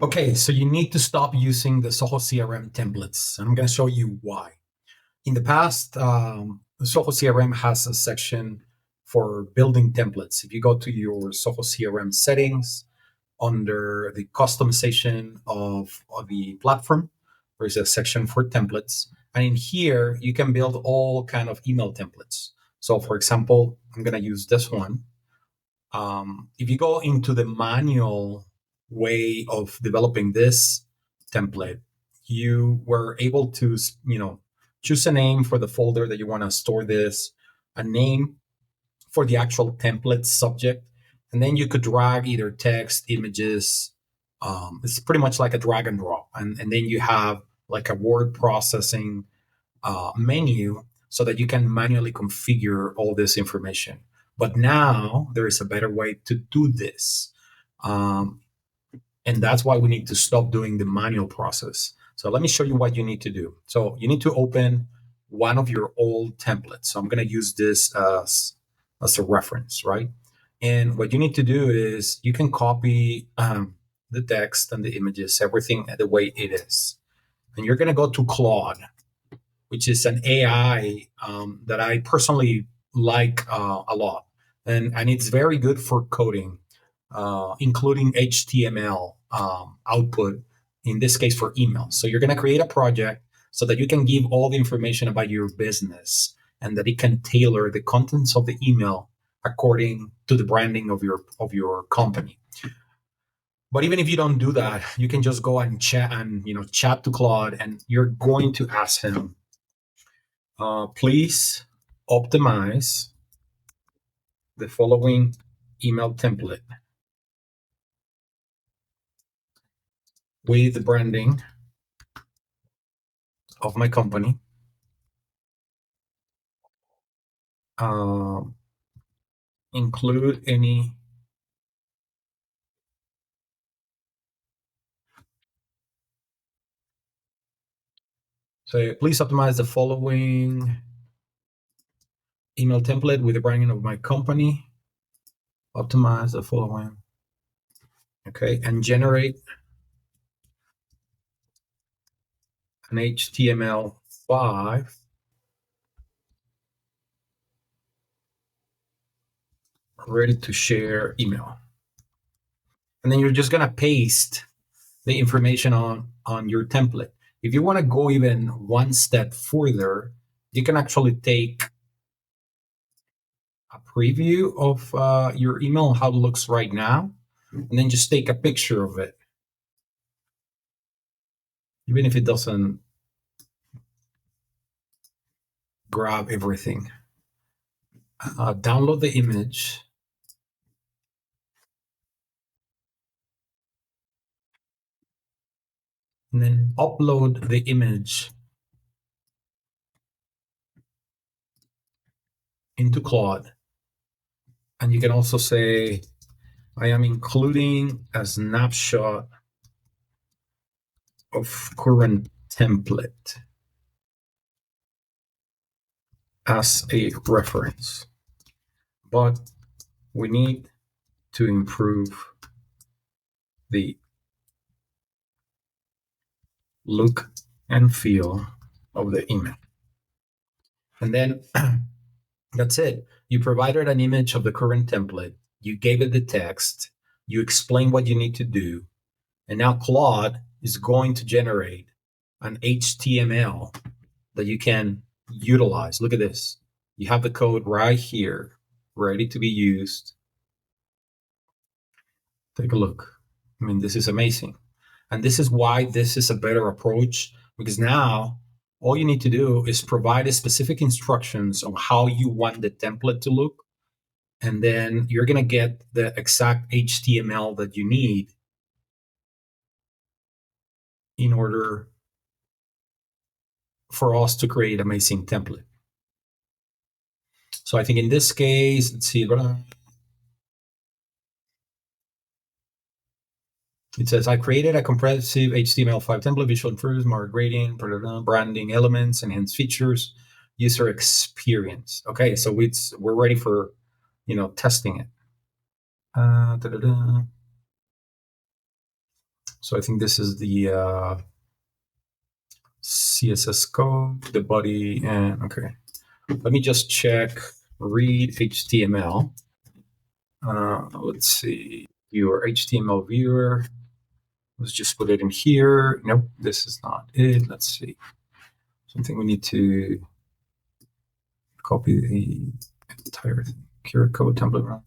Okay, so you need to stop using the Zoho CRM templates, and I'm going to show you why. In the past, Zoho CRM has a section for building templates. If you go to your Zoho CRM settings under the customization of the platform, there's a section for templates, and in here you can build all kind of email templates. So, for example, I'm going to use this one. If you go into the manual way of developing this template, you were able to, choose a name for the folder that you want to store this, a name for the actual template subject, and then you could drag either text, images. It's pretty much like a drag and drop, and then you have like a word processing menu so that you can manually configure all this information. But now there is a better way to do this. Um, and that's why we need to stop doing the manual process. So let me show you what you need to do. So you need to open one of your old templates. So I'm going to use this as a reference, right? And what you need to do is you can copy the text and the images, everything the way it is. And you're going to go to Claude, which is an AI that I personally like a lot. And it's very good for coding, including HTML output, in this case for email. So you're going to create a project so that you can give all the information about your business and that it can tailor the contents of the email according to the branding of your company. But even if you don't do that, you can just go and chat to Claude, and you're going to ask him, please optimize the following email template with the branding of my company. Include any so please optimize the following email template with the branding of my company. Optimize the following. Okay, and generate an HTML5 ready to share email. And then you're just going to paste the information on your template. If you want to go even one step further, you can actually take a preview of your email, how it looks right now, and then just take a picture of it. Even if it doesn't grab everything. Download the image. And then upload the image into Claude. And you can also say, I am including a snapshot of current template as a reference. But we need to improve the look and feel of the email. And then that's it. You provided an image of the current template. You gave it the text. You explained what you need to do. And now Claude is going to generate an HTML that you can utilize. Look at this. You have the code right here, ready to be used. Take a look. I mean, this is amazing. And this is why this is a better approach, because now all you need to do is provide specific instructions on how you want the template to look. And then you're going to get the exact HTML that you need in order for us to create an amazing template. So I think in this case, let's see. It says, I created a comprehensive HTML5 template, visual improvements, more gradient, branding elements, enhanced features, user experience. Okay, so we're ready for, testing it. So I think this is the CSS code, the body, and okay. Let me just check read HTML. Let's see, viewer, HTML viewer. Let's just put it in here. Nope, this is not it. Let's see. Something we need to copy the entire QR code template.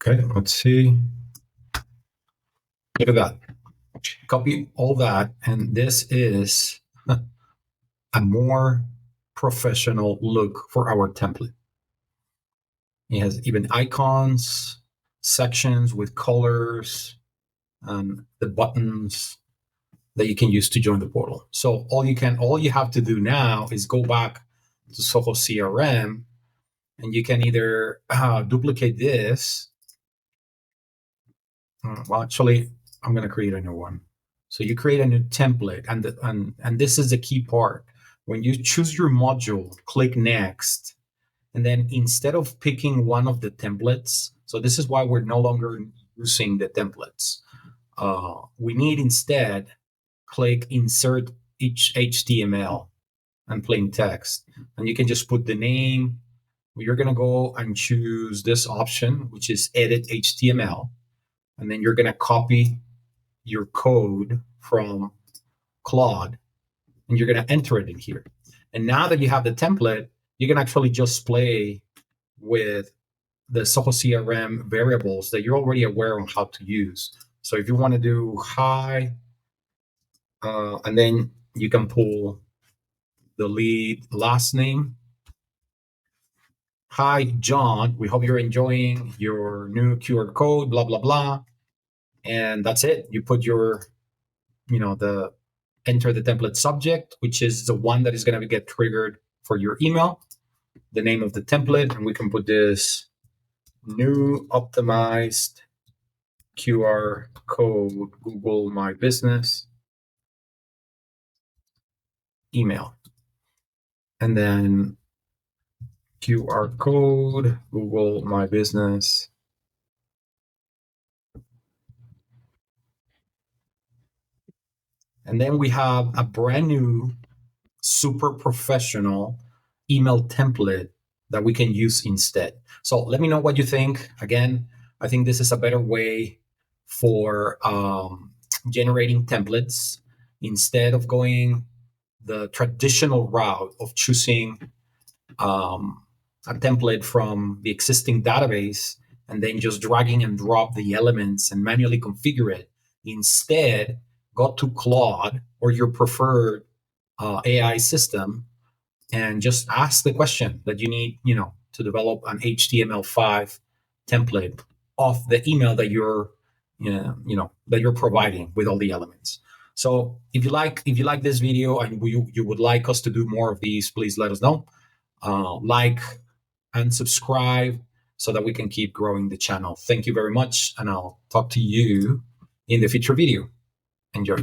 Okay, let's see. Look at that. Copy all that, and this is a more professional look for our template. It has even icons, sections with colors, and the buttons that you can use to join the portal. So all you have to do now is go back to Zoho CRM, and you can either duplicate this. Well, actually, I'm going to create a new one. So you create a new template, and this is the key part. When you choose your module, click next, and then instead of picking one of the templates, so this is why we're no longer using the templates. We need instead click insert each HTML and plain text, and you can just put the name. You're going to go and choose this option, which is edit HTML, and then you're going to copy your code from Claude, and you're going to enter it in here. And now that you have the template, you can actually just play with the Zoho CRM variables that you're already aware on how to use. So if you want to do hi, and then you can pull the lead last name. Hi, John. We hope you're enjoying your new QR code, blah, blah, blah. And that's it. You put your, the enter the template subject, which is the one that is going to get triggered for your email, the name of the template, and we can put this new optimized QR code, Google My Business email. And then QR code, Google My Business. And then we have a brand new, super professional email template that we can use instead. So let me know what you think. Again, I think this is a better way for generating templates instead of going the traditional route of choosing a template from the existing database and then just dragging and drop the elements and manually configure it. Instead, go to Claude or your preferred AI system and just ask the question that you need, to develop an HTML5 template of the email that that you're providing with all the elements. So if you like this video and you would like us to do more of these, please let us know. Like and subscribe so that we can keep growing the channel. Thank you very much, and I'll talk to you in the future video. Enjoy.